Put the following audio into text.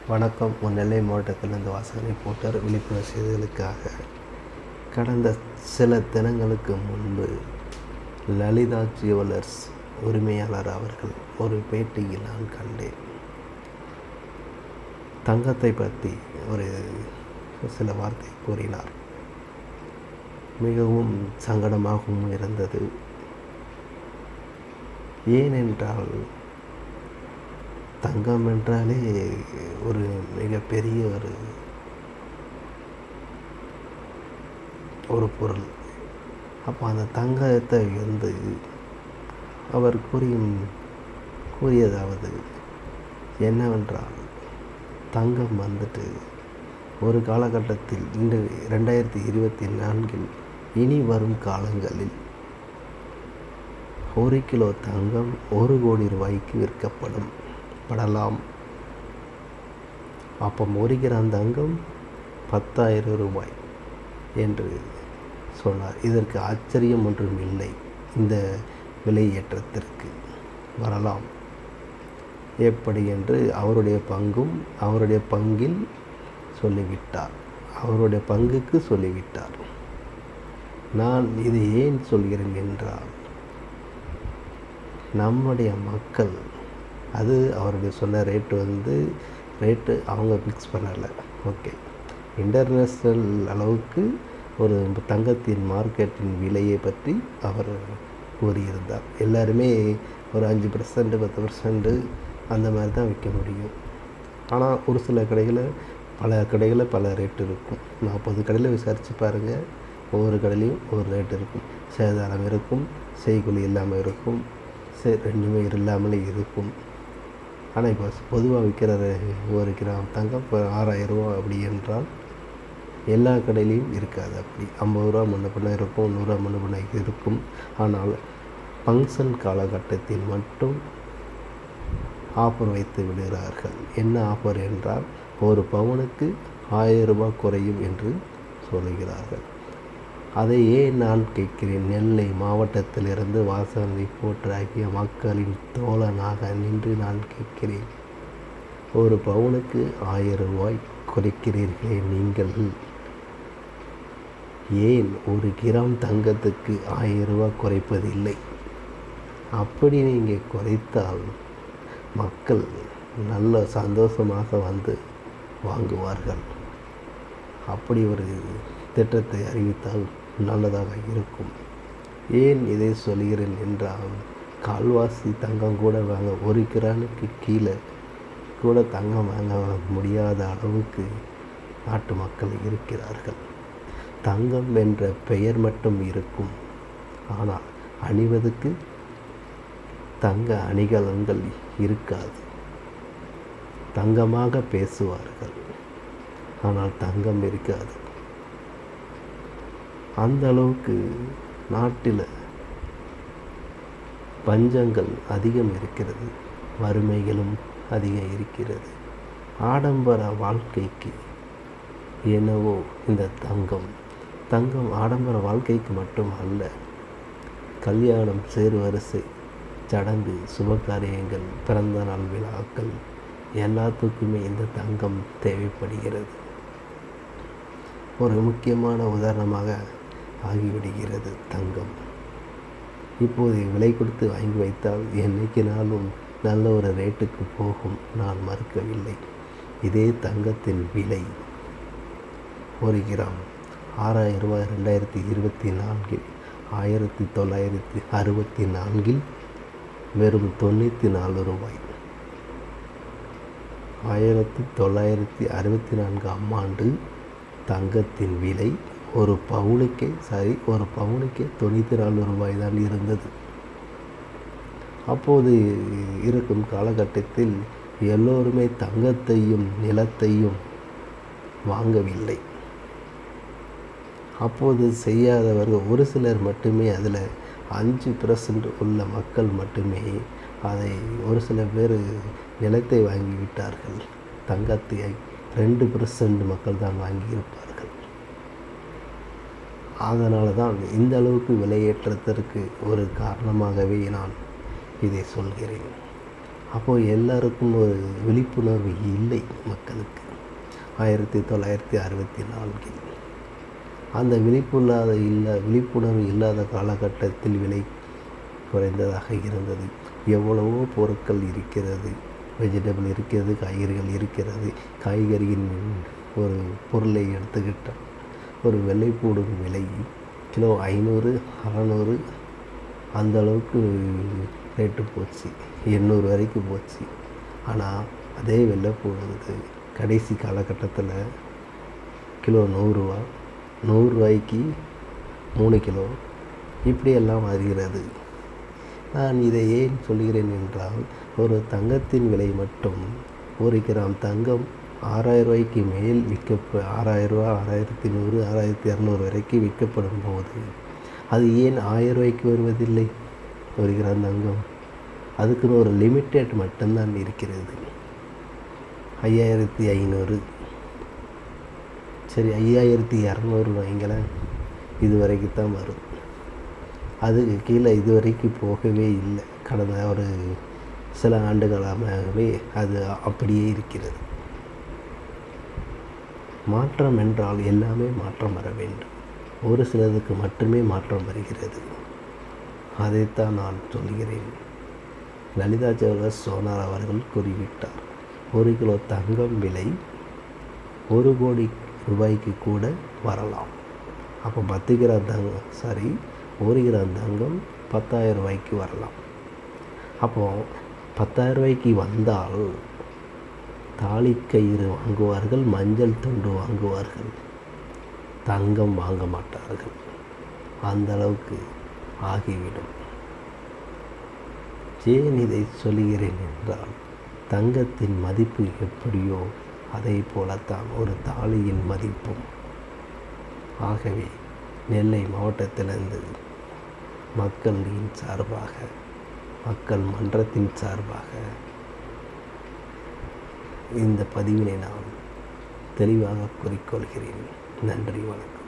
வணக்கம். நெல்லை மாவட்டத்திலிருந்து வாசகனை போட்டார். விழிப்புணர்வு செய்திகளுக்காக கடந்த சில தினங்களுக்கு முன்பு லலிதா ஜுவல்லர்ஸ் உரிமையாளர் அவர்கள் ஒரு பேட்டியில் நான் கண்டேன். தங்கத்தை பற்றி ஒரு சில வார்த்தை கூறினார். மிகவும் சங்கடமாகவும் இருந்தது. ஏனென்றால் தங்கம் என்றாலே ஒரு மிகப்பெரிய ஒரு பொருள். அப்போ அந்த தங்கத்தை அவர் கூறியதாவது என்னவென்றால், தங்கம் ஒரு காலகட்டத்தில் இன்று 2024 இனி வரும் காலங்களில் 1 கிலோ தங்கம் 1 கோடி ரூபாய்க்கு விற்கப்படலாம். அப்போ 1 கிராம் தங்கம் 10,000 ரூபாய் என்று சொன்னார். இதற்கு ஆச்சரியம் ஒன்றும் இல்லை. இந்த விலையேற்றத்திற்கு வரலாம் எப்படி என்று அவருடைய பங்கில் சொல்லிவிட்டார். அவருடைய பங்குக்கு சொல்லிவிட்டார். நான் இதை ஏன் சொல்கிறேன் என்றால், நம்முடைய மக்கள் அவருடைய சொன்ன ரேட்டு அவங்க ஃபிக்ஸ் பண்ணலை. ஓகே, இன்டர்நேஷ்னல் அளவுக்கு ஒரு தங்கத்தின் மார்க்கெட்டின் விலையை பற்றி அவர் கூறியிருந்தார். எல்லாருமே ஒரு 5%, 10% அந்த மாதிரி தான் விற்க முடியும். ஆனால் ஒரு சில கடைகளில் பல ரேட்டு இருக்கும். 40 கடையில் விசாரித்து பாருங்கள். ஒவ்வொரு கடையிலையும் ஒவ்வொரு ரேட்டு இருக்கும். சேதாரம் இருக்கும், செய்கூலி இல்லாமல் இருக்கும், ரெண்டுமே இல்லாமலே இருக்கும். ஆனால் இப்போ பொதுவாக விற்கிற 1 கிராம் தங்கம் இப்போ 6,000 ரூபா அப்படி என்றால் எல்லா கடையிலையும் இருக்காது. அப்படி 50 ரூபா முன்ன பின்ன இருக்கும், 100 ரூபா முன்ன பின்ன இருக்கும். ஆனால் ஃபங்க்ஷன் காலகட்டத்தில் மட்டும் ஆஃபர் வைத்து விடுகிறார்கள். என்ன ஆஃபர் என்றால், 1 பவுனுக்கு 1000 ரூபாய் குறையும் என்று சொல்கிறார்கள். அதை ஏன் நான் கேட்கிறேன்? நெல்லை மாவட்டத்திலிருந்து வாசகனை போற்றாகிய மக்களின் தோழனாக நின்று நான் கேட்கிறேன். 1 பவுனுக்கு 1000 ரூபாய் குறைக்கிறீர்களே நீங்கள், ஏன் 1 கிராம் தங்கத்துக்கு 1000 ரூபாய் குறைப்பதில்லை? அப்படி நீங்கள் குறைத்தால் மக்கள் நல்ல சந்தோஷமாக வாங்குவார்கள். அப்படி ஒரு திட்டத்தை அறிவித்தால் நல்லதாக இருக்கும். ஏன் இதை சொல்கிறேன் என்றால், கால்வாசி தங்கம் கூட 1 கிராமுக்கு கீழே கூட தங்கம் வாங்க முடியாத அளவுக்கு நாட்டு மக்கள் இருக்கிறார்கள். தங்கம் என்ற பெயர் மட்டும் இருக்கும். ஆனால் அணிவதற்கு தங்க அணிகலன்கள் இருக்காது. தங்கமாக பேசுவார்கள், ஆனால் தங்கம் இருக்காது. அந்த அளவுக்கு நாட்டில் பஞ்சங்கள் அதிகம் இருக்கிறது, வறுமைகளும் அதிகம் இருக்கிறது. ஆடம்பர வாழ்க்கைக்கு என்னவோ இந்த தங்கம் ஆடம்பர வாழ்க்கைக்கு மட்டும் அல்ல, கல்யாணம், சேர்வரிசை, சடங்கு, சுபகாரியங்கள், பிறந்த நாள் விழாக்கள் எல்லாத்துக்குமே இந்த தங்கம் தேவைப்படுகிறது. ஒரு முக்கியமான உதாரணமாக ஆகிவிடுகிறது தங்கம். இப்போது விலை கொடுத்து வாங்கி வைத்தால் என்னைக்கினாலும் நல்ல ஒரு ரேட்டுக்கு போகும், நான் மறுக்கவில்லை. இதே தங்கத்தின் விலை 1 கிராம் 6,000 ரூபாய் 2024 1964 வெறும் 94 ரூபாய். 1964 ஆண்டு தங்கத்தின் விலை 1 பவுனுக்கே 94 ரூபாய் தான் இருந்தது. அப்போது இருக்கும் காலகட்டத்தில் எல்லோருமே தங்கத்தையும் நிலத்தையும் வாங்கவில்லை. அப்போது செய்யாதவர்கள் ஒரு சிலர் மட்டுமே, அதில் 5% உள்ள மக்கள் மட்டுமே அதை, ஒரு சில பேர் நிலத்தை வாங்கிவிட்டார்கள். தங்கத்தை 2% மக்கள் தான் வாங்கியிருப்பார்கள். அதனால தான் இந்த அளவுக்கு விலையேற்றத்திற்கு ஒரு காரணமாகவே நான் இதை சொல்கிறேன். அப்போது எல்லாருக்கும் ஒரு விழிப்புணர்வு இல்லை மக்களுக்கு. 1964 அந்த விழிப்புணர்வு இல்லாத காலகட்டத்தில் விலை குறைந்ததாக இருந்தது. எவ்வளவோ பொருட்கள் இருக்கிறது, வெஜிடபிள் இருக்கிறது, காய்கறிகள் இருக்கிறது. காய்கறியின் ஒரு பொருளை எடுத்துக்கிட்டால் ஒரு வெள்ளைப்பூடும் விலை கிலோ 500, 600 அந்த அளவுக்கு ரேட்டு போச்சு, 800 வரைக்கும் போச்சு. ஆனால் அதே வெள்ளைப்பூடு கடைசி காலகட்டத்தில் கிலோ 100 ரூபா, 100 ரூபாய்க்கு 3 கிலோ இப்படியெல்லாம் வருகிறது. நான் இதை ஏன் சொல்கிறேன் என்றால், ஒரு தங்கத்தின் விலை மட்டும் 1 கிராம் தங்கம் 6000 ரூபாய்க்கு மேல் 6000 ரூபா, 6100, 6200 வரைக்கும் விற்கப்படும் போது அது ஏன் 1000 ரூபாய்க்கு வருவதில்லை? 1 கிராம் தங்கம் அதுக்குன்னு ஒரு லிமிட்டட் மட்டும்தான் இருக்கிறது. 5500, சரி 5200 வைங்களேன், இது வரைக்கும் தான் வரும். அதுக்கு கீழே இது வரைக்கும் போகவே இல்லை. கடந்த ஒரு சில ஆண்டுகளாகவே அது அப்படியே இருக்கிறது. மாற்றம் என்றால் எல்லாமே மாற்றம் வர வேண்டும். ஒரு சிலருக்கு மட்டுமே மாற்றம் வருகிறது. அதைத்தான் நான் சொல்கிறேன். லலிதா ஜுவல்லர்ஸ் ஓனர் அவர்கள் கூறிவிட்டார், 1 கிலோ தங்கம் விலை 1 கோடி ரூபாய்க்கு கூட வரலாம். அப்போ 10 கிராம் தங்கம் 1 கிராம் தங்கம் 10,000 ரூபாய்க்கு வரலாம். அப்போது 10,000 ரூபாய்க்கு வந்தால் தாலிக்கயிறு வாங்குவார்கள், மஞ்சள் துண்டு வாங்குவார்கள், தங்கம் வாங்க மாட்டார்கள். அந்த அளவுக்கு ஆகிவிடும். ஏன் இதை சொல்கிறேன் என்றால், தங்கத்தின் மதிப்பு எப்படியோ அதை போலத்தான் ஒரு தாலியின் மதிப்பும். ஆகவே நெல்லை மாவட்டத்திலிருந்து மக்களின் சார்பாக, மக்கள் மன்றத்தின் சார்பாக இந்த பதிவினை நான் தெளிவாக கூறிக்கொள்கிறேன். நன்றி, வணக்கம்.